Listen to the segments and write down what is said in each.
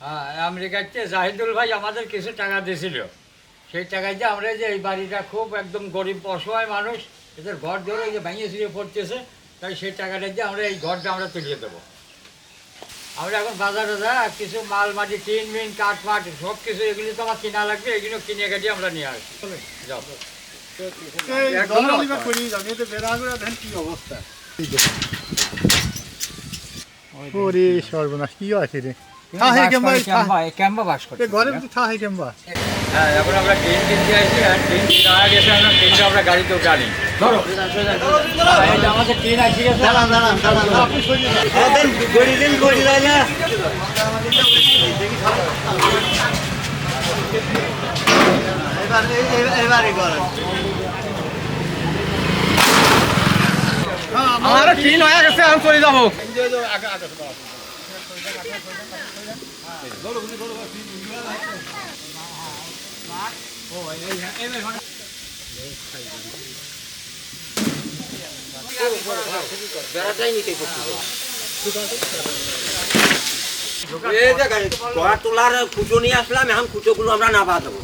আমেরিকাতে জাহিদুল ভাই আমাদের কিছু টাকা দিয়েছিল। সেই টাকায় যে আমরা যে এই বাড়িটা খুব একদম গরিব অসহায় মানুষ, এদের ঘর ধরে যে ভেঙে ছিঁড়ে পড়তেছে, তাই সেই টাকাটা দিয়ে আমরা এই ঘরটা আমরা তুলিয়ে দেবো। আমরা এখন বাজারে যা কিছু মাল মাটি টিন মিন কাঠ ফাট সব কিছু এগুলি তো আমার কিনা লাগবে, এগুলো কিনে কাটিয়ে আমরা নিয়ে আসি। যাও সর্বনাশ কি আছে রে? এখন আমরা ট্রেন কিনতে আসি, আর ট্রেন কিনা হয়ে গেছে, আমরা ট্রেনটা আমরা গাড়িতেও জানি। ধরো আমাদের ট্রেন আসি গেছে। আমার ট্রেন হয়ে গেছে, আমি চলে যাবো। তোলার খুঁজো নিয়ে আসলাম, এখন খুঁজোগুলো আমরা নাবা দেবো।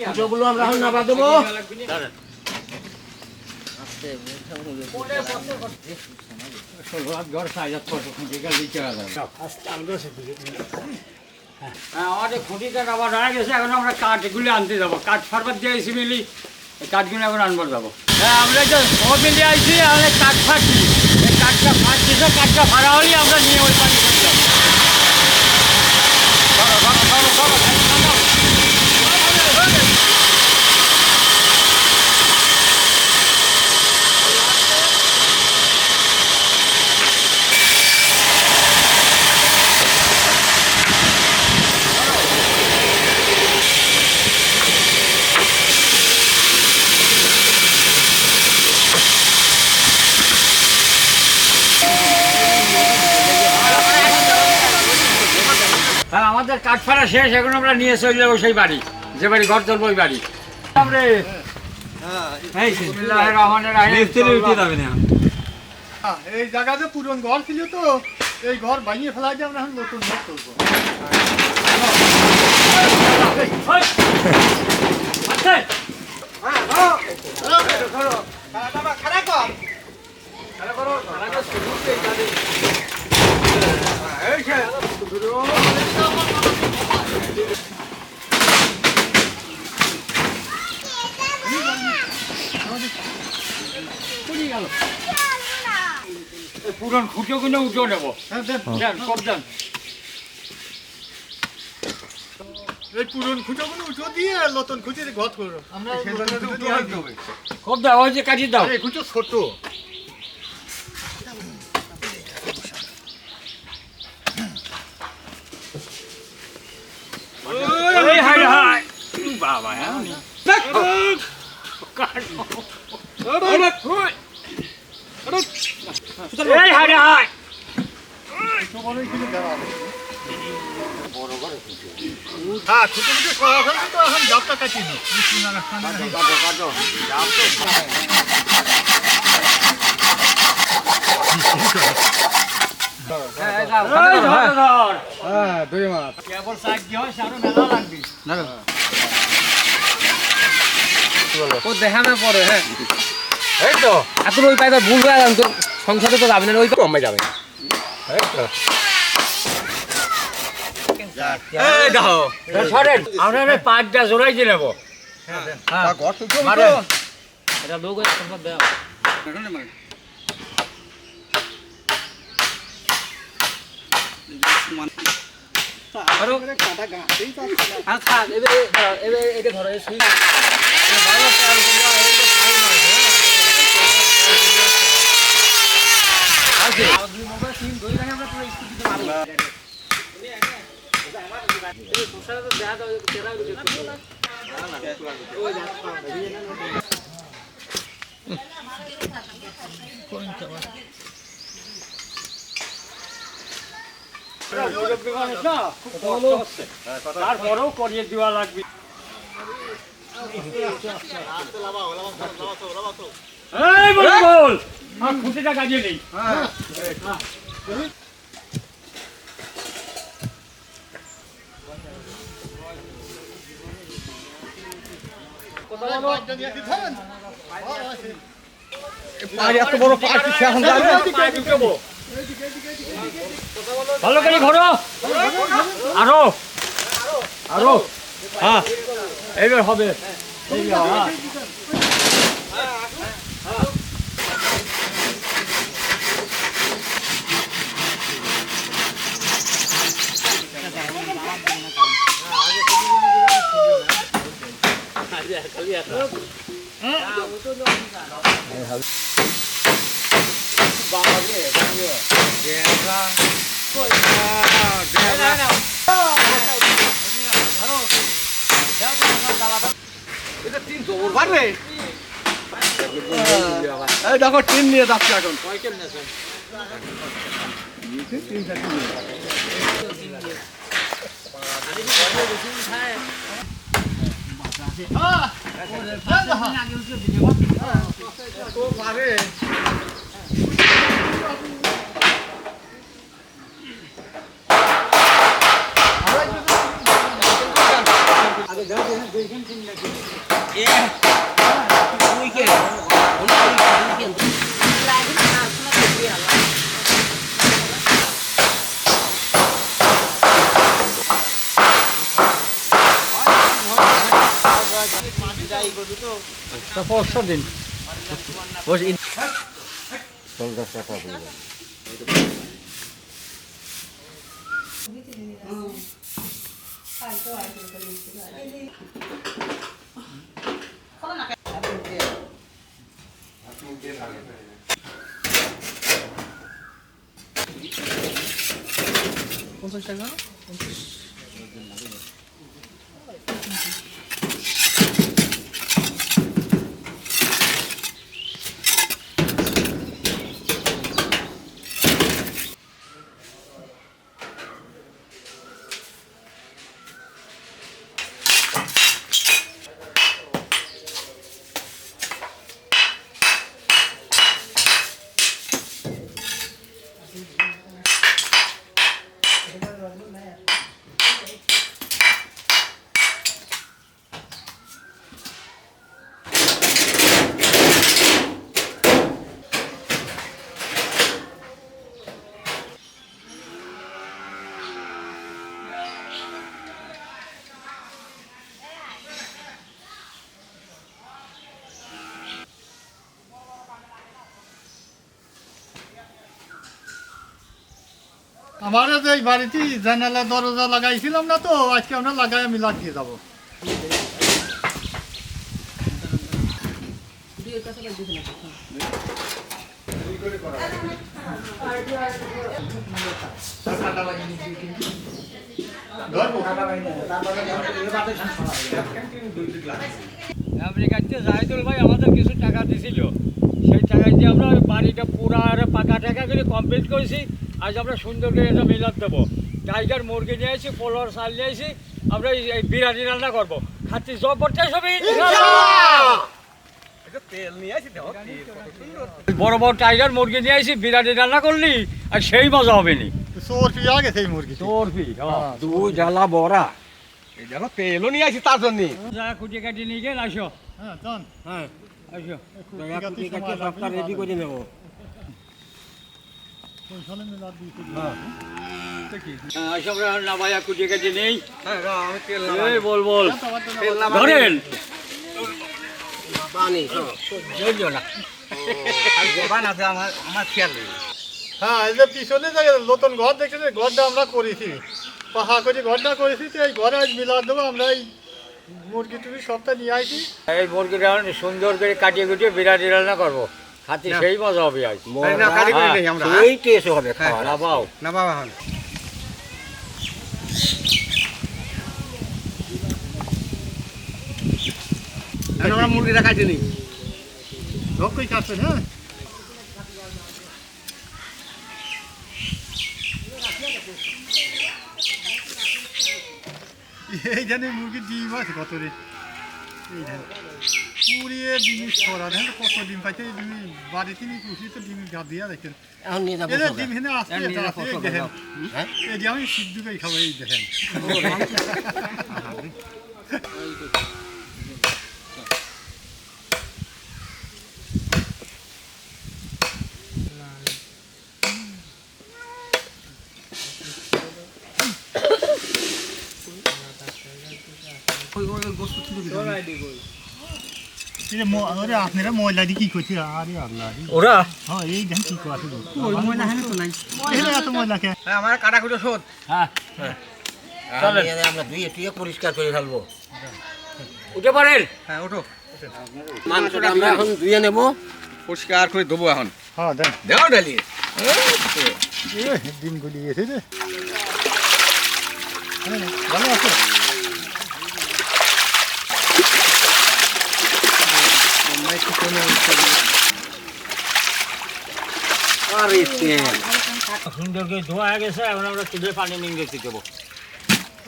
খুঁজোগুলো আমরা এখন নাবা দেবো। আমাদের খুঁটিটা আবার রয়ে গেছে, এখন আমরা কাঠগুলো আনতে যাবো। কাঠ ফারবার দিয়ে আইসি মিলি, এই কাঠগুলো এখন আনবার যাবো। হ্যাঁ, আমরা যে সব মিলিয়ে আইসি, আমাদের কাঠ ফাটছি, এই কাঠটা ফাটছে, কাঠটা ফাড়া হলেই আমরা নিয়ে ওই পানি করে যাবো। হ্যাঁ, আমাদের কাঠ ফাড়া শেষ, এখন আমরা নিয়ে চলে যাবো সেই বাড়ি, যে বাড়ি ঘর চলবো ওই বাড়ি। এই জায়গাতে পুরন ঘর ছিল তো, এই ঘর ভাঙিয়ে ফেলা যায়, আমরা এখন নতুন ঘর করবো। পুরন খুঁটো কিনে উঠে নেবো। এই পুরন খুঁটোগুলো উঠো দিয়ে নতুন খুঁটির ঘর করবো আমরা। খুব দাও, ওই যে কাটিয়ে দাও। এই খুঁটো ছোট। বাবা হ্যাঁ, খুঁটো খুঁটো সরা ফেলছি তো, এখন জাপটা কাটিয়ে নি। দেখানো পরে, হ্যাঁ এই তো এত ওই পাইবার ভুল হয়ে গেলাম তো, সংসারে তো যাবে না, ওই তো কমে যাবে। আমরা পাঁচটা জোড়াই দিয়ে নেবো। এটা লোক দেওয়া তারপরেও করিয়ে দেওয়া লাগবে। খুঁটিটা কাজিয়ে নেই। পাঁচটা নিয়ে আসি, ধরেন। এত বড় পার্টি এখন যাবে ভালো করে ঘোরো আরো আরো হ্যাঁ এইবার হবে এইবার, হ্যাঁ। এটা তিন জবর পারবে এই দেখো টিন নিয়ে যাচ্ছে এখন পরশু দিন আমার যে এই বাড়িতে জানালা দরজা লাগাইছিলাম না তো, আজকে আমরা লাগাই মিলাদ দিয়ে যাবো। আমেরিকাতে জাহিদুল ভাই আমাদের কিছু টাকা দিছিল, সেই টাকায় দিয়ে আমরা ওই বাড়িটা পুরা আর পাকা টাকা করে কমপ্লিট করেছি। আজ আমরা সুন্দর করে এটা মিলাদ দেবো। টাইগার মুরগি নিয়ে আসি, পোলার চাল নিয়ে আসি, আমরা এই বিরিয়ানি রান্না করবো। খাচ্ছি জবরদস্ত হবে তেল নিয়ে আসি দেখো বড় বড় টাইগার মুরগি নিয়ে আসি, বিরিয়ানি রান্না করলি আর সেই মজা হবে নি। চোর পিয়া গেছে এই মুরগি। চর্বি দুই জ্বালা বড়া এই দেখো তেলও নিয়ে আসি তার জন্য যা কুটি কাটি নিয়ে গেল আসো। হ্যাঁ চল। হ্যাঁ আসো সবটা রেডি করে নেবো। ওইখানে মিলাদ দিয়েছি। আসো আমরা না ভাইয়া কুটি কাটি নেই। হ্যাঁ আমি তেল এই বল বল তেল ধরেন পানি ধৈর্য না। আছে আমার খেয়াল নেই হ্যাঁ, এই যে পিছনে যে নতুন ঘর দেখছেন, এই ঘরটা আমরা করেছি, পাহা করে ঘরটা করেছি। তো এই ঘরে আজ মিলাদ দেবো। আমরা এই মুরগি টুরগি সবটা নিয়ে আসি। এই মুরগিটা সুন্দর করে কাটিয়ে কুটিয়ে বিরিয়ানি রান্না করবো। খাতে সেই মজা হবে আজ। না কারিগরি নেই আমরা সেই টেস্ট হবে খাওয়া। না পাও না বাবা হন আমরা মুরগিটা কাটি নিই রক্ষই কাটছেন। হ্যাঁ, এইখানে মুরগির ডিম আছে কত রে, এইখানে পুড়িয়ে ডিম ছড়া দেখেন কত ডিম পাইছে। এই ডিম বাড়িতে নিয়ে পুষি তো ডিম গা দিয়া দেখেন। এখন নিয়ে যাবো এদের ডিম হেনে আসতে দেখেন। এই যে আমি সিদ্ধ করে খাবো, এই দেখেন। আপনারা ময়লা দিয়ে কি করছে? আরে আল্লাহ, ওরা হ্যাঁ এই দেন কি করে ময়লা হেলে তো নাই, এত ময়লা কে? আমার কাটাকুটো শোধ। হ্যাঁ চলেন আমরা ধুয়ে টুয়ে পরিষ্কার করে ফেলবো। উঠে পড়েন। হ্যাঁ ওঠো, মাংসটা আমরা এখন ধুয়ে নেবো। পরিষ্কার করে দেবো এখন। হ্যাঁ দেন, দেও ডালিয়ে দিন গুলি গেছে রে। ভালো আছে? আরে তেল সুন্দর করে ধোয়া হয়ে গেছে, এখন আমরা চুলে পানি নিয়ে গেছি দেবো।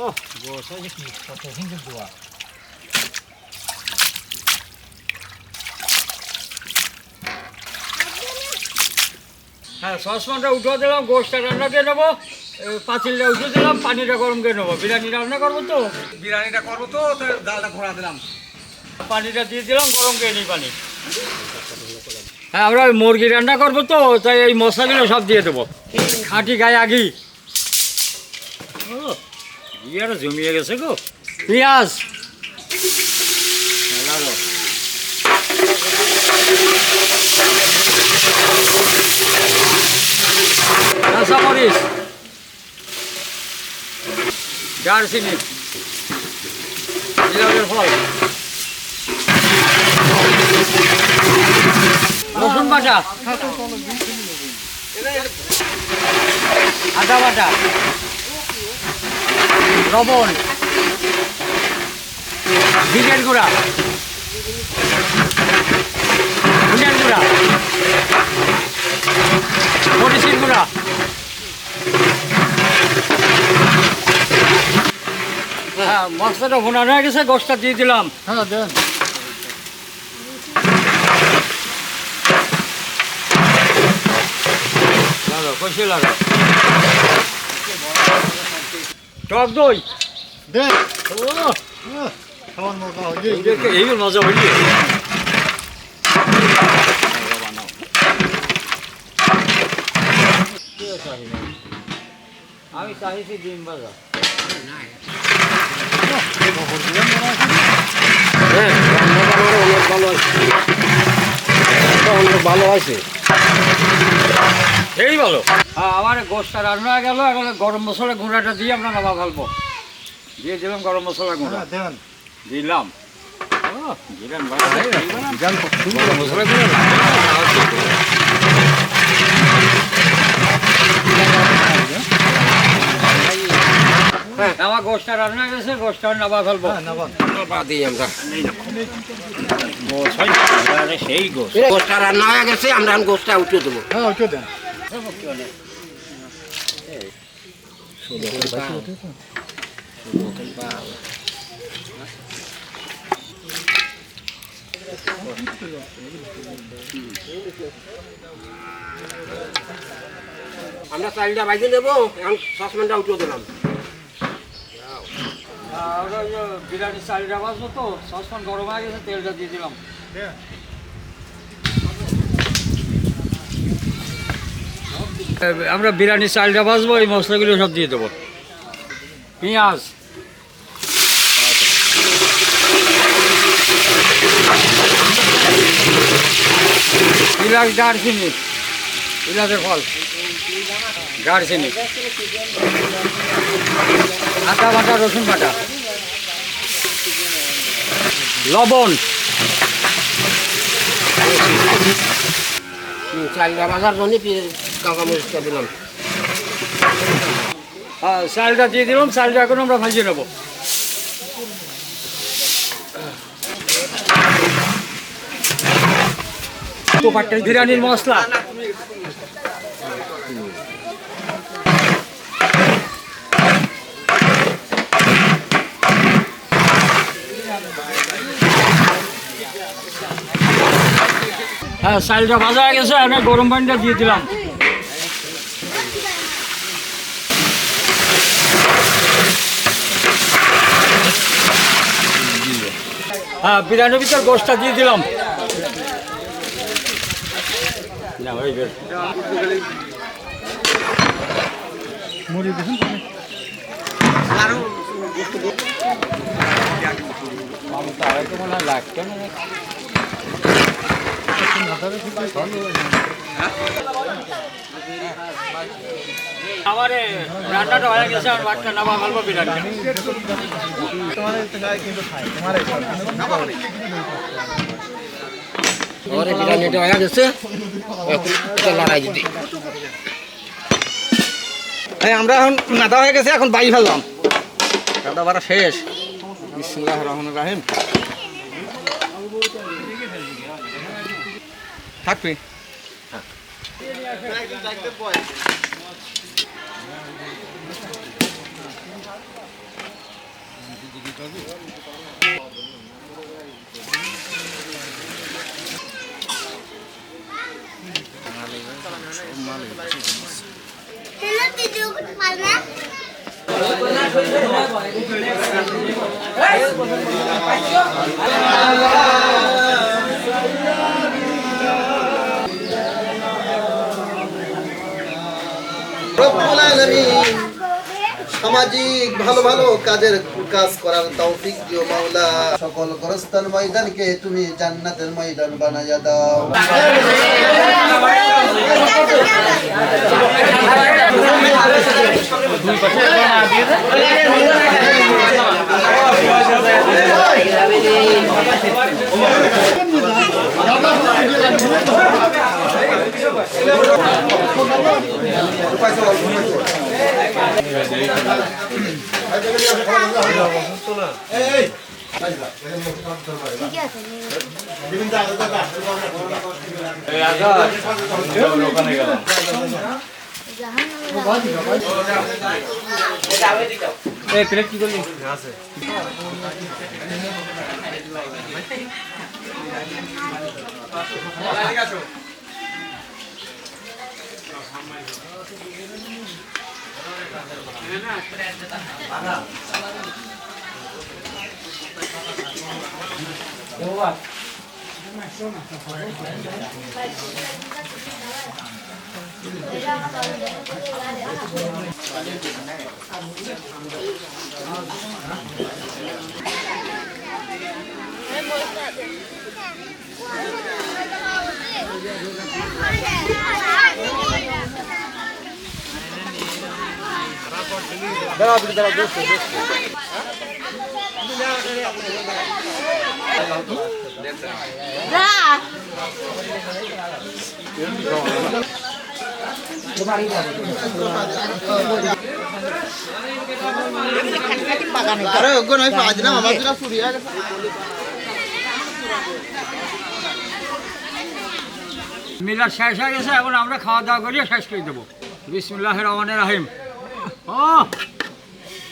ও বসে যে কি কত সুন্দর ধোয়া। হ্যাঁ সসপ্যানটা উঠে দিলাম, গোশটা রান্না করে নেবো, পাতিলটা উঠে দিলাম, পানিটা গরম করে নেবো। বিরিয়ানি রান্না করবো তো, বিরিয়ানিটা করবো তো, তাই ডালটা ঘোরা দিলাম। পানিটা দিয়ে দিলাম, গরম করে নিই পানি। হ্যাঁ আমরা ওই মুরগি রান্না করবো তো, তাই এই মশলাগুলো সব দিয়ে দেবো, খাঁটি গায়ে আগি। ও আরো জমিয়ে গেছে গো। পেঁয়াজ, কাঁচামরিচ, দারচিনি, জিরার ফল, রসুন বাটা, আদা বাটা, লবণ, জিরের গুঁড়া, ধনিয়ার গুঁড়া, মরিচের গুঁড়া, হ্যাঁ মশলাটা ভুনানো হয়ে গেছে, গোশটা দিয়ে দিলাম। হ্যাঁ দেন, লাগো কষে লাগো। টক দই, দেন। ও খাওয়ার মজা হয়ে এই মজা হইলে আমি চাইছি ডিম ভাজা। হ্যাঁ রান্না অনেক ভালো আছে, অনেক ভালো আছে। এই ভালো। হ্যাঁ আমার গোশটা রান্না হয়ে গেল, এখন গরম মশলা গুঁড়াটা দিয়ে আমরা নামা ফেলবো। দিয়ে দিলাম গরম মশলা গুঁড়া, দেন। দিলাম। ও, জিরান ভাজা, গরম মশলা গুঁড়া হ্যাঁ আমার গোশটা রান্না হয়ে গেছে, গোশটা নামা ফেলবো। দিই আমরা গোশ হয় না, সেই গোশ। গোষ্ঠটা রান্না হয়ে গেছে, আমরা এখন গোষ্ঠটা উঠিয়ে দেবো। হ্যাঁ ওকে দেন। আমরা চালটা বাজিয়ে নেবো, এখন সসপ্যানটা উঠিয়ে দিলাম। আমরা ওই যে বিরিয়ানির চালটা ভাজবো তো, সসপ্যান গরম হয়ে গেছে, তেলটা দিয়ে দিলাম। আমরা বিরিয়ানির চালটা ভাজবো, এই মশলাগুলো সব দিয়ে দেবো। পেঁয়াজ, এলাচ, দারচিনি, এলাচের ফল, দারচিনি, আদা বাটা, রসুন বাটা, লবণ, চালটা বাজার জন্য কাঁচা মরিচটা দিলাম। চালটা দিয়ে দিলাম, চালটা এখন আমরা ভাজিয়ে নেবো। বিরিয়ানির মশলা, হ্যাঁ চালটা ভাজা হয়ে গেছে, আমি গরম পানিটা দিয়ে দিলাম। হ্যাঁ বিরিয়ানির ভিতর গোশটা দিয়ে দিলাম। না ওই বেশ মুড়ি দিন। আমি তো আড়াইশো মনে হয় লাগতো না। আমার রান্নাটা হয়ে গেছে, আর ভাতটা নামা ভালো বিরাট। আমার বিরিয়ানিটা হয়ে গেছে, এখন লড়াই দিতে। আমরা এখন নাদা হয়ে গেছে, এখন বাই ফেললাম। নাদা বাড়া শেষ। বিসমিল্লাহির রহমানির রহিম। থাকবি Hello, did you get my map? রব্বুল আলামিন সামাজিক ভালো ভালো কাজ করার তৌফিক দিও মাওলা। সকল গোরস্থান ময়দানকে তুমি জান্নাতের ময়দান বানায়া দাও। প্লেট কি করলি? আরে ওগো নয় পাঁচ না আমার জন্য চুরি হয়ে গেছে। মিলাদ শেষ হয়ে গেছে, এখন আমরা খাওয়া দাওয়া করিয়ে শেষ করে দেবো। বিসমিল্লাহির রহমানির রহিম। ও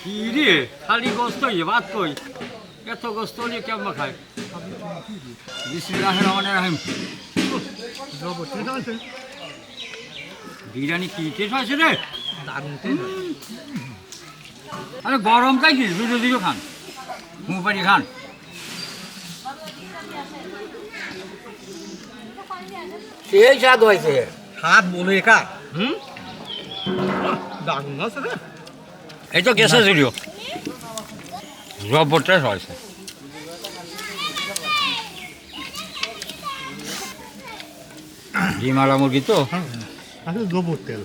কি রে, খালি গোস্ত ভাত কই, এত গোস্ত নিয়ে কেমন খায়? বিসমিল্লাহির রহমানির রহিম। বিরিয়ানি কি টেস্ট আছে রে? আরে গরম তাই কি, দুটো দুটো খান, মুপারি খান। সেই স্বাদ হয়েছে। হাত বলে কার? দারুণ আছে রে। এই তো গেছে যদিও, জবরটা হয়েছে। ডিমালা মুরগি তো গোবর তেল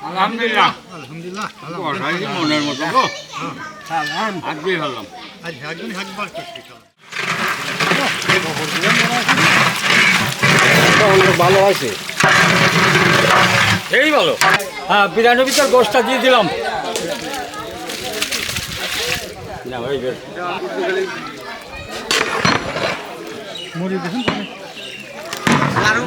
আলহামদুলিল্লাহ, আলহামদুলিল্লাহ। মনের মতো গো, হাত দিয়ে ফেললাম। আজ একজন একবার করছি ভালো হয়েছে। এই ভালো। হ্যাঁ, বিরিয়ানির ভিতর গোষ্ঠটা দিয়ে দিলাম। না ওই বেশ মুড়ি দেখুন। আরো